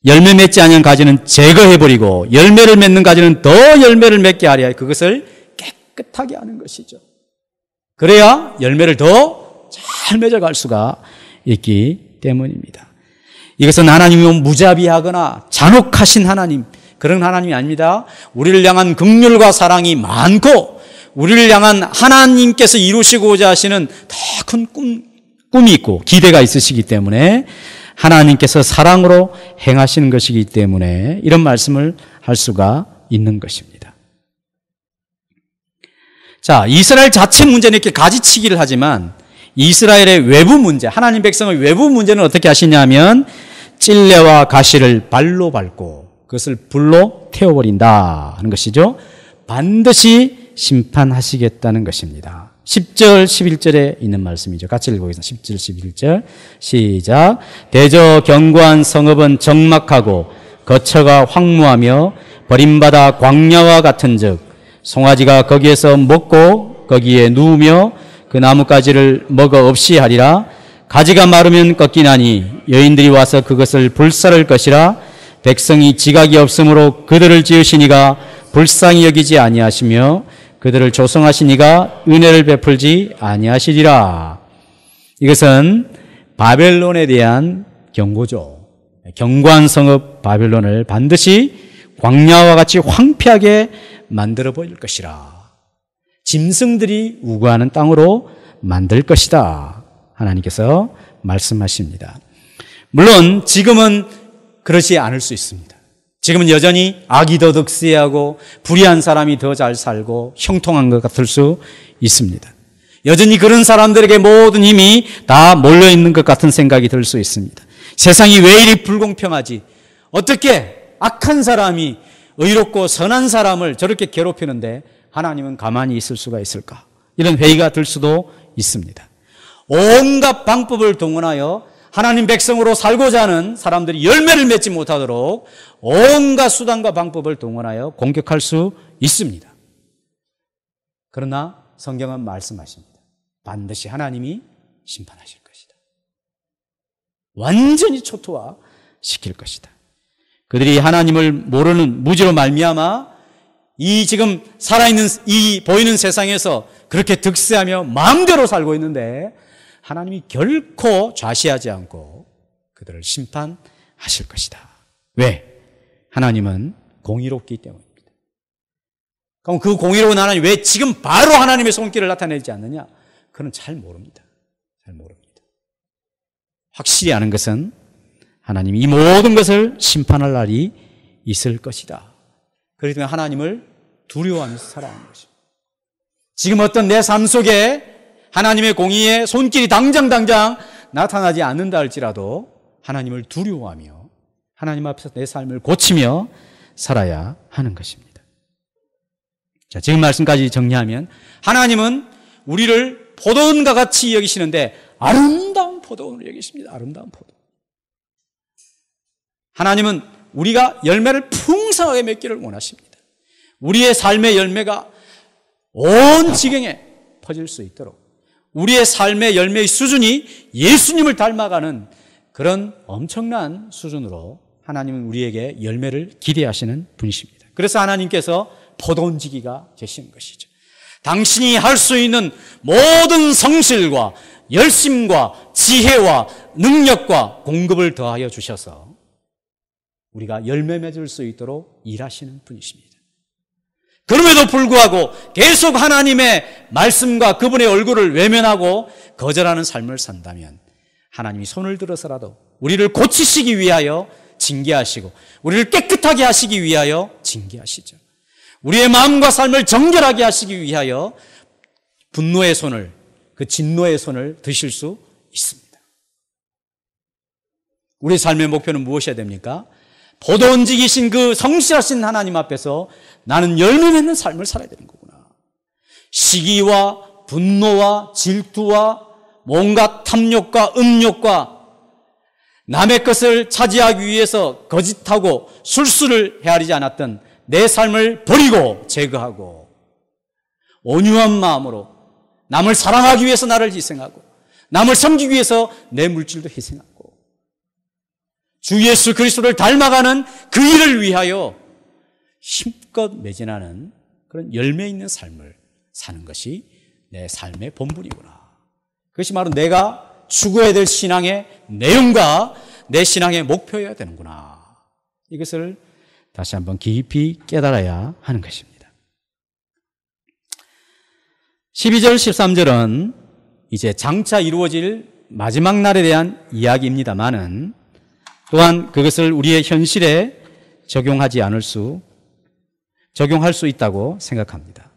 열매 맺지 않은 가지는 제거해버리고 열매를 맺는 가지는 더 열매를 맺게 하려 하여 그것을 깨끗하게 하는 것이죠. 그래야 열매를 더 잘 맺어갈 수가 있기 때문입니다. 이것은 하나님이 무자비하거나 잔혹하신 하나님, 그런 하나님이 아닙니다. 우리를 향한 긍휼과 사랑이 많고 우리를 향한 하나님께서 이루시고자 하시는 더 큰 꿈이 있고 기대가 있으시기 때문에 하나님께서 사랑으로 행하시는 것이기 때문에 이런 말씀을 할 수가 있는 것입니다. 자, 이스라엘 자체 문제는 이렇게 가지치기를 하지만 이스라엘의 외부 문제, 하나님 백성의 외부 문제는 어떻게 하시냐면 찔레와 가시를 발로 밟고 그것을 불로 태워버린다 하는 것이죠. 반드시 심판하시겠다는 것입니다. 10절, 11절에 있는 말씀이죠. 같이 읽어보겠습니다. 10절, 11절 시작. 대저 견고한 성읍은 적막하고 거처가 황무하며 버림받아 광야와 같은즉 송아지가 거기에서 먹고 거기에 누우며 그 나뭇가지를 먹어 없이 하리라. 가지가 마르면 꺾이나니 여인들이 와서 그것을 불사를 것이라. 백성이 지각이 없으므로 그들을 지으시니가 불쌍히 여기지 아니하시며 그들을 조성하시니가 은혜를 베풀지 아니하시리라. 이것은 바벨론에 대한 경고죠. 견고한 성읍 바벨론을 반드시 광야와 같이 황폐하게 만들어 버릴 것이라. 짐승들이 우거하는 땅으로 만들 것이다. 하나님께서 말씀하십니다. 물론 지금은 그렇지 않을 수 있습니다. 지금은 여전히 악이 더 득세하고 불의한 사람이 더 잘 살고 형통한 것 같을 수 있습니다. 여전히 그런 사람들에게 모든 힘이 다 몰려있는 것 같은 생각이 들 수 있습니다. 세상이 왜 이리 불공평하지? 어떻게 악한 사람이 의롭고 선한 사람을 저렇게 괴롭히는데 하나님은 가만히 있을 수가 있을까? 이런 회의가 들 수도 있습니다. 온갖 방법을 동원하여 하나님 백성으로 살고자 하는 사람들이 열매를 맺지 못하도록 온갖 수단과 방법을 동원하여 공격할 수 있습니다. 그러나 성경은 말씀하십니다. 반드시 하나님이 심판하실 것이다. 완전히 초토화시킬 것이다. 그들이 하나님을 모르는 무지로 말미암아 이 지금 살아있는 이 보이는 세상에서 그렇게 득세하며 마음대로 살고 있는데 하나님이 결코 좌시하지 않고 그들을 심판하실 것이다. 왜? 하나님은 공의롭기 때문입니다. 그럼 그 공의로운 하나님 왜 지금 바로 하나님의 손길을 나타내지 않느냐? 그는 잘 모릅니다. 잘 모릅니다. 확실히 아는 것은 하나님이 이 모든 것을 심판할 날이 있을 것이다. 그렇기 때문에 하나님을 두려워하면서 살아가는 것입니다. 지금 어떤 내 삶 속에 하나님의 공의의 손길이 당장 나타나지 않는다 할지라도 하나님을 두려워하며 하나님 앞에서 내 삶을 고치며 살아야 하는 것입니다. 자, 지금 말씀까지 정리하면 하나님은 우리를 포도원과 같이 여기시는데 아름다운 포도원을 여기십니다. 아름다운 포도. 하나님은 우리가 열매를 풍성하게 맺기를 원하십니다. 우리의 삶의 열매가 온 지경에 퍼질 수 있도록 우리의 삶의 열매의 수준이 예수님을 닮아가는 그런 엄청난 수준으로 하나님은 우리에게 열매를 기대하시는 분이십니다. 그래서 하나님께서 포도원지기가 되신 것이죠. 당신이 할 수 있는 모든 성실과 열심과 지혜와 능력과 공급을 더하여 주셔서 우리가 열매 맺을 수 있도록 일하시는 분이십니다. 그럼에도 불구하고 계속 하나님의 말씀과 그분의 얼굴을 외면하고 거절하는 삶을 산다면 하나님이 손을 들어서라도 우리를 고치시기 위하여 징계하시고 우리를 깨끗하게 하시기 위하여 징계하시죠. 우리의 마음과 삶을 정결하게 하시기 위하여 분노의 손을, 그 진노의 손을 드실 수 있습니다. 우리 삶의 목표는 무엇이어야 됩니까? 포도원지기신 그 성실하신 하나님 앞에서 나는 열매 맺는 삶을 살아야 되는 거구나. 시기와 분노와 질투와 뭔가 탐욕과 음욕과 남의 것을 차지하기 위해서 거짓하고 술수를 헤아리지 않았던 내 삶을 버리고 제거하고 온유한 마음으로 남을 사랑하기 위해서 나를 희생하고 남을 섬기기 위해서 내 물질도 희생하고 주 예수 그리스도를 닮아가는 그 일을 위하여 힘껏 매진하는 그런 열매 있는 삶을 사는 것이 내 삶의 본분이구나. 그것이 바로 내가 추구해야 될 신앙의 내용과 내 신앙의 목표여야 되는구나. 이것을 다시 한번 깊이 깨달아야 하는 것입니다. 12절 13절은 이제 장차 이루어질 마지막 날에 대한 이야기입니다만은 또한 그것을 우리의 현실에 적용할 수 있다고 생각합니다.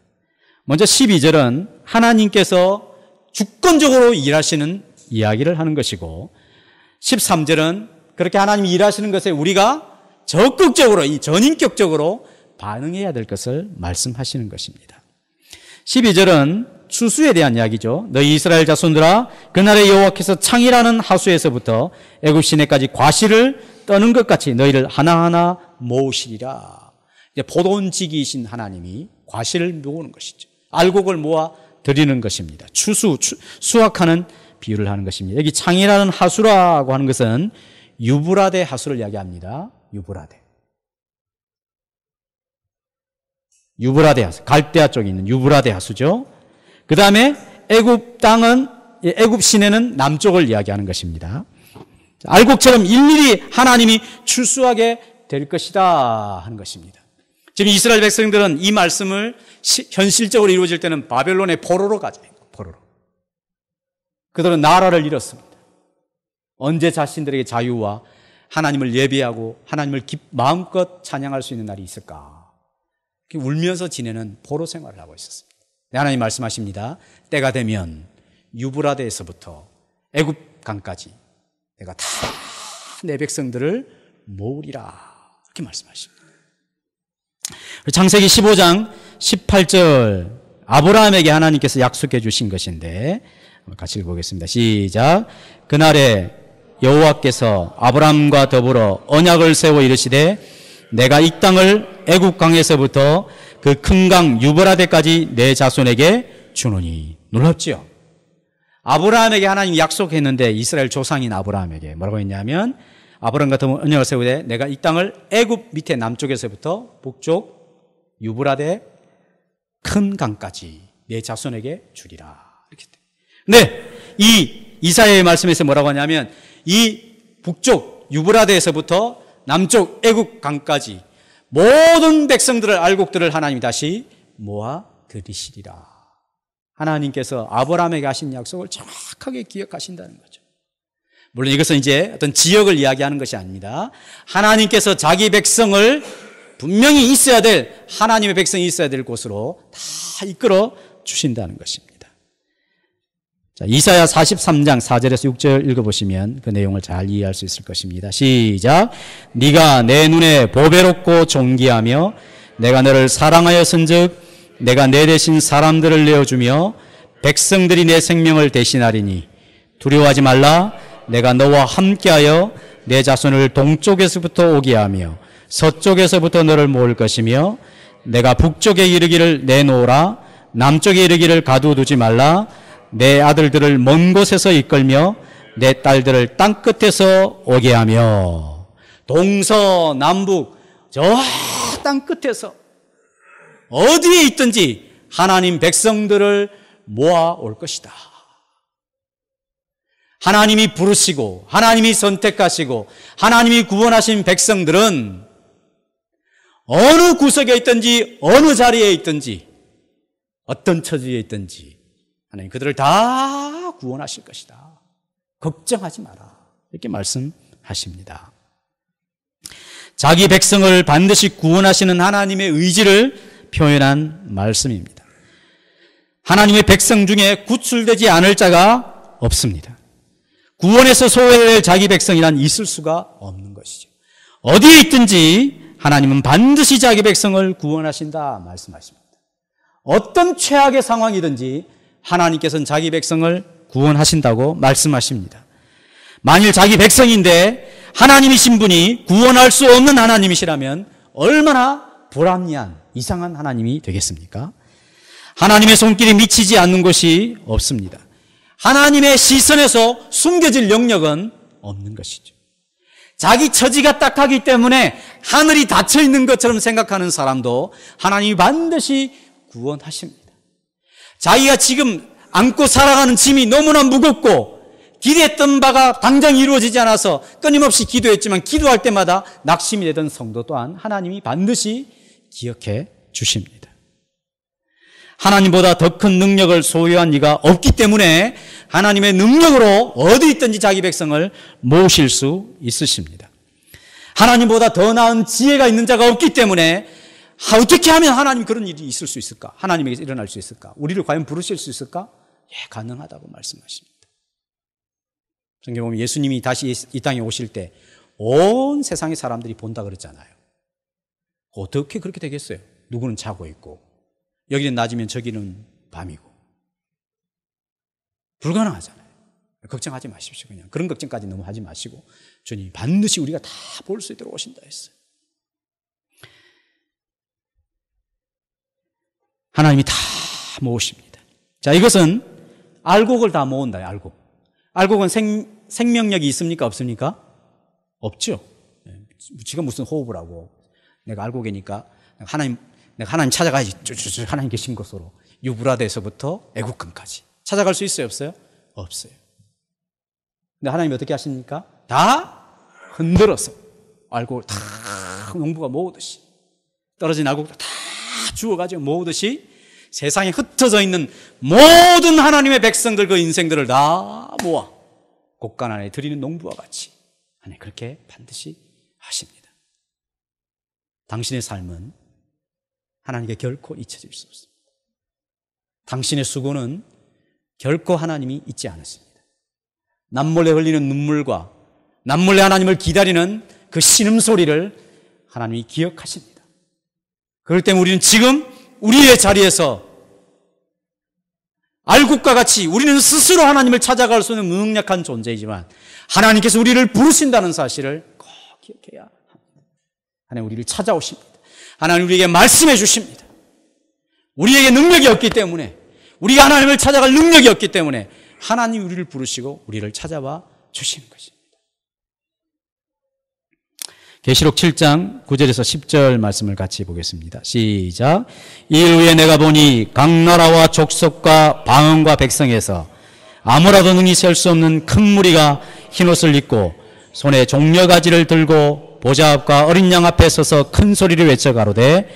먼저 12절은 하나님께서 주권적으로 일하시는 이야기를 하는 것이고 13절은 그렇게 하나님이 일하시는 것에 우리가 적극적으로 전인격적으로 반응해야 될 것을 말씀하시는 것입니다. 12절은 추수에 대한 이야기죠. 너희 이스라엘 자손들아 그날에 여호와께서 창이라는 하수에서부터 애굽 시내까지 과실을 떠는 것 같이 너희를 하나하나 모으시리라. 이제 포도원지기이신 하나님이 과실을 모으는 것이죠. 알곡을 모아 드리는 것입니다. 수확하는 비유를 하는 것입니다. 여기 창이라는 하수라고 하는 것은 유브라데 하수를 이야기합니다. 유브라데 하수, 갈대아 쪽에 있는 유브라데 하수죠. 그 다음에 애굽 땅은, 애굽 시내는 남쪽을 이야기하는 것입니다. 알곡처럼 일일이 하나님이 출수하게 될 것이다 하는 것입니다. 지금 이스라엘 백성들은 이 말씀을 현실적으로 이루어질 때는 바벨론의 포로로 가죠. 포로로. 그들은 나라를 잃었습니다. 언제 자신들에게 자유와 하나님을 예배하고 하나님을 마음껏 찬양할 수 있는 날이 있을까? 울면서 지내는 포로 생활을 하고 있었습니다. 하나님 말씀하십니다. 때가 되면 유브라데에서부터 애굽 강까지 내가 다 내 백성들을 모으리라. 이렇게 말씀하십니다. 창세기 15장 18절 아브라함에게 하나님께서 약속해 주신 것인데 같이 읽어보겠습니다. 시작. 그날에 여호와께서 아브라함과 더불어 언약을 세워 이르시되 내가 이 땅을 애굽 강에서부터 그 큰 강 유브라데까지 내 자손에게 주노니. 놀랍지요? 아브라함에게 하나님이 약속했는데 이스라엘 조상인 아브라함에게 뭐라고 했냐면 아브라함과 더불어 언약을 세우되 내가 이 땅을 애굽 밑에 남쪽에서부터 북쪽 유브라데 큰 강까지 내 자손에게 주리라. 이렇게 돼. 근데 이 이사야의 말씀에서 뭐라고 하냐면 이 북쪽 유브라데에서부터 남쪽 애굽 강까지 모든 백성들을 알곡들을 하나님이 다시 모아 들이시리라. 하나님께서 아브라함에게 하신 약속을 정확하게 기억하신다는 거죠. 물론 이것은 이제 어떤 지역을 이야기하는 것이 아닙니다. 하나님께서 자기 백성을 분명히 있어야 될 하나님의 백성이 있어야 될 곳으로 다 이끌어 주신다는 것입니다. 자, 이사야 43장 4절에서 6절 읽어보시면 그 내용을 잘 이해할 수 있을 것입니다. 시작. 네가 내 눈에 보배롭고 존귀하며 내가 너를 사랑하였은즉 내가 내 대신 사람들을 내어주며 백성들이 내 생명을 대신하리니 두려워하지 말라. 내가 너와 함께하여 내 자손을 동쪽에서부터 오게 하며 서쪽에서부터 너를 모을 것이며 내가 북쪽에 이르기를 내놓으라. 남쪽에 이르기를 가두어두지 말라. 내 아들들을 먼 곳에서 이끌며 내 딸들을 땅끝에서 오게 하며. 동서남북 저 땅끝에서 어디에 있든지 하나님 백성들을 모아올 것이다. 하나님이 부르시고 하나님이 선택하시고 하나님이 구원하신 백성들은 어느 구석에 있든지 어느 자리에 있든지 어떤 처지에 있든지 하나님 그들을 다 구원하실 것이다. 걱정하지 마라. 이렇게 말씀하십니다. 자기 백성을 반드시 구원하시는 하나님의 의지를 표현한 말씀입니다. 하나님의 백성 중에 구출되지 않을 자가 없습니다. 구원에서 소외될 자기 백성이란 있을 수가 없는 것이죠. 어디에 있든지 하나님은 반드시 자기 백성을 구원하신다 말씀하십니다. 어떤 최악의 상황이든지 하나님께서는 자기 백성을 구원하신다고 말씀하십니다. 만일 자기 백성인데 하나님이신 분이 구원할 수 없는 하나님이시라면 얼마나 불합리한 이상한 하나님이 되겠습니까? 하나님의 손길이 미치지 않는 곳이 없습니다. 하나님의 시선에서 숨겨질 영역은 없는 것이죠. 자기 처지가 딱하기 때문에 하늘이 닫혀 있는 것처럼 생각하는 사람도 하나님이 반드시 구원하십니다. 자기가 지금 안고 살아가는 짐이 너무나 무겁고 기대했던 바가 당장 이루어지지 않아서 끊임없이 기도했지만 기도할 때마다 낙심이 되던 성도 또한 하나님이 반드시 기억해 주십니다. 하나님보다 더 큰 능력을 소유한 이가 없기 때문에 하나님의 능력으로 어디 있든지 자기 백성을 모으실 수 있으십니다. 하나님보다 더 나은 지혜가 있는 자가 없기 때문에 어떻게 하면 하나님 그런 일이 있을 수 있을까? 하나님에게서 일어날 수 있을까? 우리를 과연 부르실 수 있을까? 예, 가능하다고 말씀하십니다. 성경 보면 예수님이 다시 이 땅에 오실 때 온 세상의 사람들이 본다 그랬잖아요. 어떻게 그렇게 되겠어요? 누구는 자고 있고, 여기는 낮이면 저기는 밤이고. 불가능하잖아요. 걱정하지 마십시오. 그냥 그런 걱정까지 너무 하지 마시고, 주님 반드시 우리가 다 볼 수 있도록 오신다 했어요. 하나님이 다 모으십니다. 자, 이것은 알곡을 다 모은다. 알곡은 생명력이 있습니까? 없습니까? 없죠. 지가 무슨 호흡을 하고, 내가 알곡이니까 내가 하나님 찾아가야지. 쭈쭈쭈 하나님 계신 곳으로 유브라데에서부터 애국강까지 찾아갈 수 있어요? 없어요? 없어요. 근데 하나님이 어떻게 하십니까? 다 흔들어서 알곡을 다 농부가 모으듯이, 떨어진 알곡을 다 주워가지고 모으듯이 세상에 흩어져 있는 모든 하나님의 백성들 그 인생들을 다 모아 곡간 안에 들이는 농부와 같이 하나님 그렇게 반드시 하십니다. 당신의 삶은 하나님께 결코 잊혀질 수 없습니다. 당신의 수고는 결코 하나님이 잊지 않으십니다. 남몰래 흘리는 눈물과 남몰래 하나님을 기다리는 그 신음소리를 하나님이 기억하십니다. 그럴 때문에 우리는 지금 우리의 자리에서 알곡과 같이 우리는 스스로 하나님을 찾아갈 수 있는 무능력한 존재이지만 하나님께서 우리를 부르신다는 사실을 꼭 기억해야 합니다. 하나님 우리를 찾아오십니다. 하나님 우리에게 말씀해 주십니다. 우리에게 능력이 없기 때문에, 우리가 하나님을 찾아갈 능력이 없기 때문에 하나님 우리를 부르시고 우리를 찾아와 주시는 것입니다. 계시록 7장 9절에서 10절 말씀을 같이 보겠습니다. 시작. 이일 후에 내가 보니 각 나라와 족속과 방언과 백성에서 아무라도 능히 셀 수 없는 큰 무리가 흰옷을 입고 손에 종려가지를 들고 보좌 앞과 어린 양 앞에 서서 큰 소리를 외쳐 가로되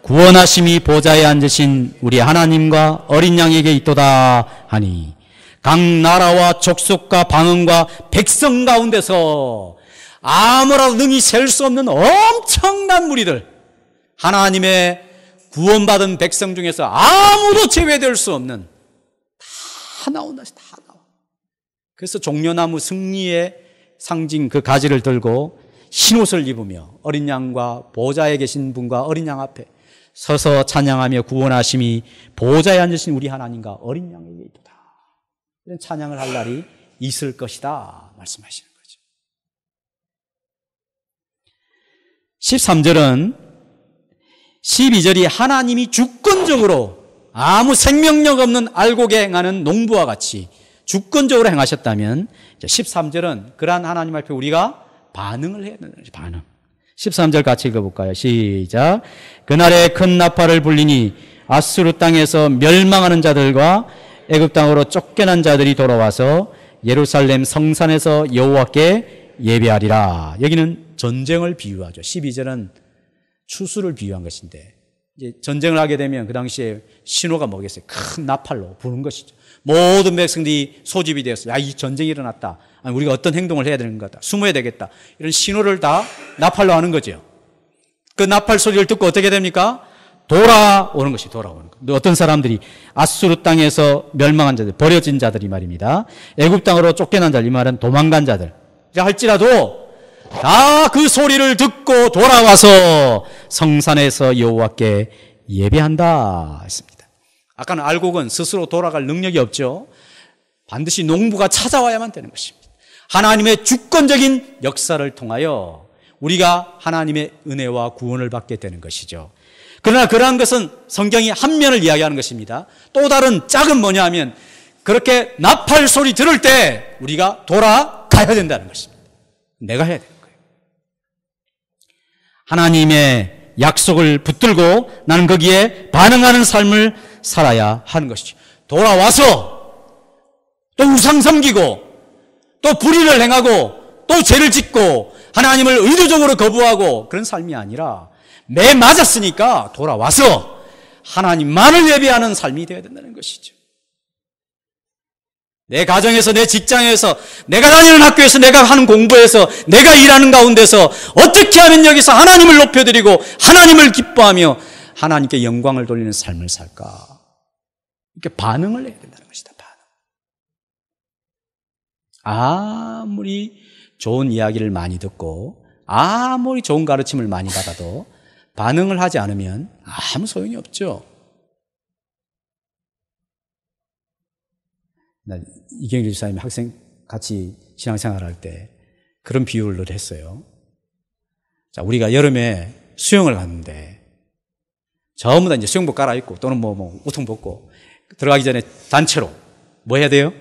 구원하심이 보좌에 앉으신 우리 하나님과 어린 양에게 있도다 하니, 각 나라와 족속과 방언과 백성 가운데서 아무라도 능히 셀 수 없는 엄청난 무리들, 하나님의 구원받은 백성 중에서 아무도 제외될 수 없는, 다 나온다. 다 나와. 그래서 종려나무 승리의 상징 그 가지를 들고 흰옷을 입으며 어린 양과 보좌에 계신 분과 어린 양 앞에 서서 찬양하며 구원하심이 보좌에 앉으신 우리 하나님과 어린 양에게 있도다. 이런 찬양을 할 날이 있을 것이다 말씀하시는 거죠. 13절은 12절이 하나님이 주권적으로 아무 생명력 없는 알곡에 행하는 농부와 같이 주권적으로 행하셨다면, 13절은 그러한 하나님 앞에 우리가 반응을 해야 되는 거죠. 반응. 13절 같이 읽어볼까요? 시작. 그날에 큰 나팔을 불리니 아수르 땅에서 멸망하는 자들과 애굽 땅으로 쫓겨난 자들이 돌아와서 예루살렘 성산에서 여호와께 예배하리라. 여기는 전쟁을 비유하죠. 12절은 추수를 비유한 것인데, 이제 전쟁을 하게 되면 그 당시에 신호가 뭐겠어요? 큰 나팔로 부는 것이죠. 모든 백성들이 소집이 되었어요. 야, 이 전쟁이 일어났다. 아니, 우리가 어떤 행동을 해야 되는 거다. 숨어야 되겠다. 이런 신호를 다 나팔로 하는 거죠. 그 나팔 소리를 듣고 어떻게 됩니까? 돌아오는 것이 돌아오는 것. 어떤 사람들이 아수르 땅에서 멸망한 자들, 버려진 자들이 말입니다. 애굽 땅으로 쫓겨난 자들, 이 말은 도망간 자들. 할지라도 다 그 소리를 듣고 돌아와서 성산에서 여호와께 예배한다 했습니다. 아까는 알곡은 스스로 돌아갈 능력이 없죠. 반드시 농부가 찾아와야만 되는 것입니다. 하나님의 주권적인 역사를 통하여 우리가 하나님의 은혜와 구원을 받게 되는 것이죠. 그러나 그러한 것은 성경이 한 면을 이야기하는 것입니다. 또 다른 짝은 뭐냐 하면, 그렇게 나팔 소리 들을 때 우리가 돌아가야 된다는 것입니다. 내가 해야 되는 거예요. 하나님의 약속을 붙들고 나는 거기에 반응하는 삶을 살아야 하는 것이죠. 돌아와서 또 우상 섬기고 또 불의를 행하고 또 죄를 짓고 하나님을 의도적으로 거부하고 그런 삶이 아니라, 매 맞았으니까 돌아와서 하나님만을 예배하는 삶이 되어야 된다는 것이죠. 내 가정에서, 내 직장에서, 내가 다니는 학교에서, 내가 하는 공부에서, 내가 일하는 가운데서 어떻게 하면 여기서 하나님을 높여드리고 하나님을 기뻐하며 하나님께 영광을 돌리는 삶을 살까? 이렇게 반응을 해야 된다는 것이다. 반응. 아무리 좋은 이야기를 많이 듣고 아무리 좋은 가르침을 많이 받아도 반응을 하지 않으면 아무 소용이 없죠. 이경일 집사님이 학생 같이 신앙생활을 할 때 그런 비유를 했어요. 자, 우리가 여름에 수영을 갔는데 전부 다 이제 수영복 갈아입고 또는 우통 벗고 들어가기 전에 단체로 뭐 해야 돼요?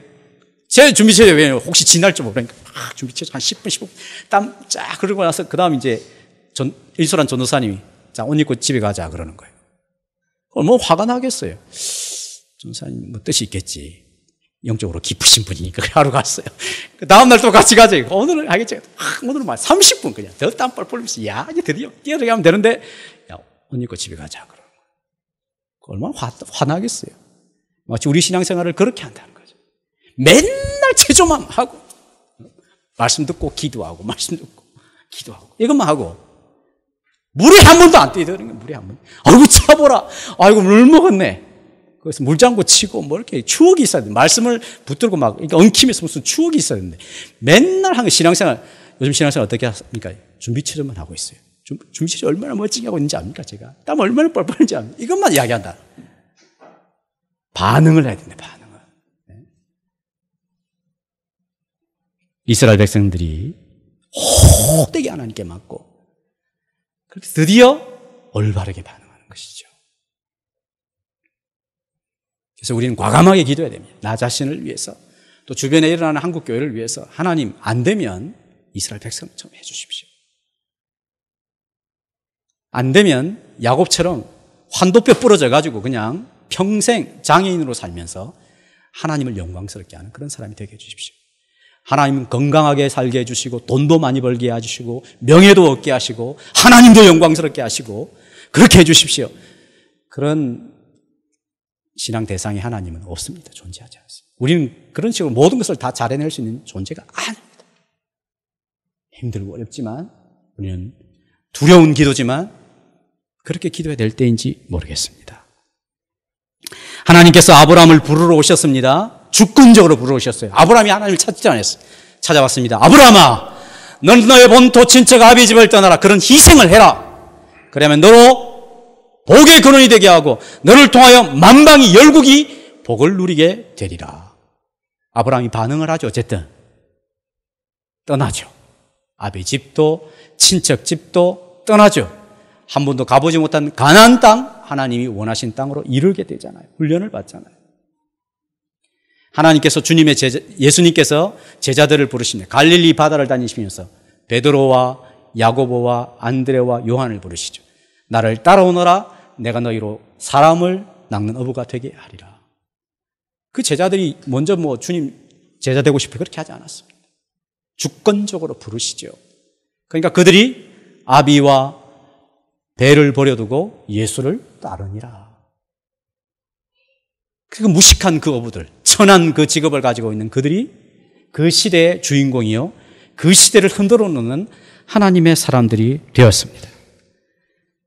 제일 준비체조. 왜냐면 혹시 지날 줄 모르니까 막 준비체조 한 10분, 15분 땀 쫙 흐르고 나서 그 다음 이제 일소란 전도사님이 자, 옷 입고 집에 가자 그러는 거예요. 얼마나 화가 나겠어요. 전도사님 뭐 뜻이 있겠지. 영적으로 깊으신 분이니까 하루 갔어요. 그 다음날 또 같이 가자. 오늘은 하겠지. 오늘은 막 30분 그냥 더 땀 뻘뻘 흘리면서 야, 이제 드디어 뛰어들어가면 되는데 야, 옷 입고 집에 가자 그러는 거예요. 얼마나 화나겠어요. 마치 우리 신앙생활을 그렇게 한다는 거죠. 맨날 체조만 하고 말씀 듣고 기도하고 말씀 듣고 기도하고 이것만 하고 물에 한 번도 안 뛰어드는 거예요. 물에 한 번. 아이고 차보라. 아이고 물 먹었네. 그래서 물장구 치고 뭐 이렇게 추억이 있어야 돼. 말씀을 붙들고 막 그러니까 엉키면서 무슨 추억이 있어야 되는데 맨날 하는 신앙생활. 요즘 신앙생활 어떻게 합니까? 준비체조만 하고 있어요. 준비체조 얼마나 멋지게 하고 있는지 압니까? 제가 땀 얼마나 뻘뻘 흘리는지 압니까? 이것만 이야기한다. 반응을 해야 된다. 반응을. 네. 이스라엘 백성들이 혹되게 하나님께 맞고 그렇게 드디어 올바르게 반응하는 것이죠. 그래서 우리는 과감하게 기도해야 됩니다. 나 자신을 위해서 또 주변에 일어나는 한국 교회를 위해서 하나님 안 되면 이스라엘 백성처럼 해주십시오. 안 되면 야곱처럼 환도뼈 부러져 가지고 그냥 평생 장애인으로 살면서 하나님을 영광스럽게 하는 그런 사람이 되게 해주십시오. 하나님은 건강하게 살게 해주시고 돈도 많이 벌게 해주시고 명예도 얻게 하시고 하나님도 영광스럽게 하시고 그렇게 해주십시오. 그런 신앙 대상의 하나님은 없습니다. 존재하지 않습니다. 우리는 그런 식으로 모든 것을 다 잘해낼 수 있는 존재가 아닙니다. 힘들고 어렵지만 우리는 두려운 기도지만 그렇게 기도해야 될 때인지 모르겠습니다. 하나님께서 아브라함을 부르러 오셨습니다. 주권적으로 부르러 오셨어요. 아브라함이 하나님을 찾지 않았어요. 찾아왔습니다. 아브라함아, 넌 너의 본토 친척 아비 집을 떠나라. 그런 희생을 해라. 그러면 너로 복의 근원이 되게 하고 너를 통하여 만방이 열국이 복을 누리게 되리라. 아브라함이 반응을 하죠. 어쨌든 떠나죠. 아비 집도 친척 집도 떠나죠. 한 번도 가보지 못한 가나안 땅, 하나님이 원하신 땅으로 이르게 되잖아요. 훈련을 받잖아요. 하나님께서 예수님께서 제자들을 부르시며 갈릴리 바다를 다니시면서 베드로와 야고보와 안드레와 요한을 부르시죠. 나를 따라오너라. 내가 너희로 사람을 낚는 어부가 되게 하리라. 그 제자들이 먼저 주님 제자 되고 싶어 그렇게 하지 않았습니다. 주권적으로 부르시죠. 그러니까 그들이 아비와 배를 버려두고 예수를 따르니라. 그 무식한 그 어부들, 천한 그 직업을 가지고 있는 그들이 그 시대의 주인공이요, 그 시대를 흔들어 놓는 하나님의 사람들이 되었습니다.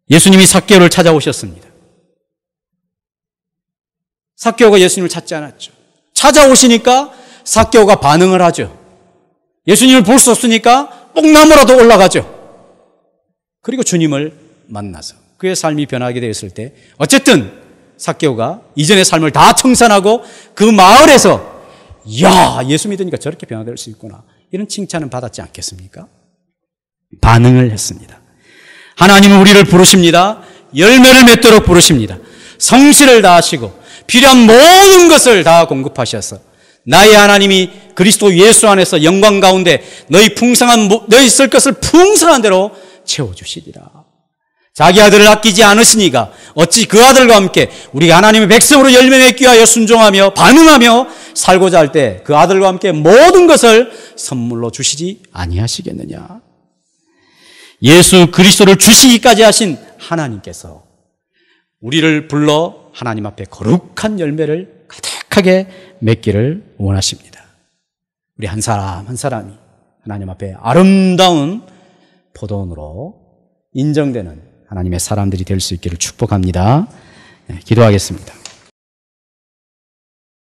예수님이 삭개오를 찾아오셨습니다. 삭개오가 예수님을 찾지 않았죠. 찾아오시니까 삭개오가 반응을 하죠. 예수님을 볼 수 없으니까 뽕나무라도 올라가죠. 그리고 주님을 만나서 그의 삶이 변하게 되었을 때 어쨌든 삭개오가 이전의 삶을 다 청산하고 그 마을에서 야, 예수 믿으니까 저렇게 변화될 수 있구나, 이런 칭찬은 받았지 않겠습니까? 반응을 했습니다. 하나님은 우리를 부르십니다. 열매를 맺도록 부르십니다. 성실을 다하시고 필요한 모든 것을 다 공급하셔서 나의 하나님이 그리스도 예수 안에서 영광 가운데 너희 쓸 것을 풍성한 대로 채워주시리라. 자기 아들을 아끼지 않으시니가 어찌 그 아들과 함께 우리가 하나님의 백성으로 열매 맺기 위하여 순종하며 반응하며 살고자 할 때 그 아들과 함께 모든 것을 선물로 주시지 아니하시겠느냐. 예수 그리스도를 주시기까지 하신 하나님께서 우리를 불러 하나님 앞에 거룩한 열매를 가득하게 맺기를 원하십니다. 우리 한 사람 한 사람이 하나님 앞에 아름다운 포도원으로 인정되는 하나님의 사람들이 될 수 있기를 축복합니다. 기도하겠습니다.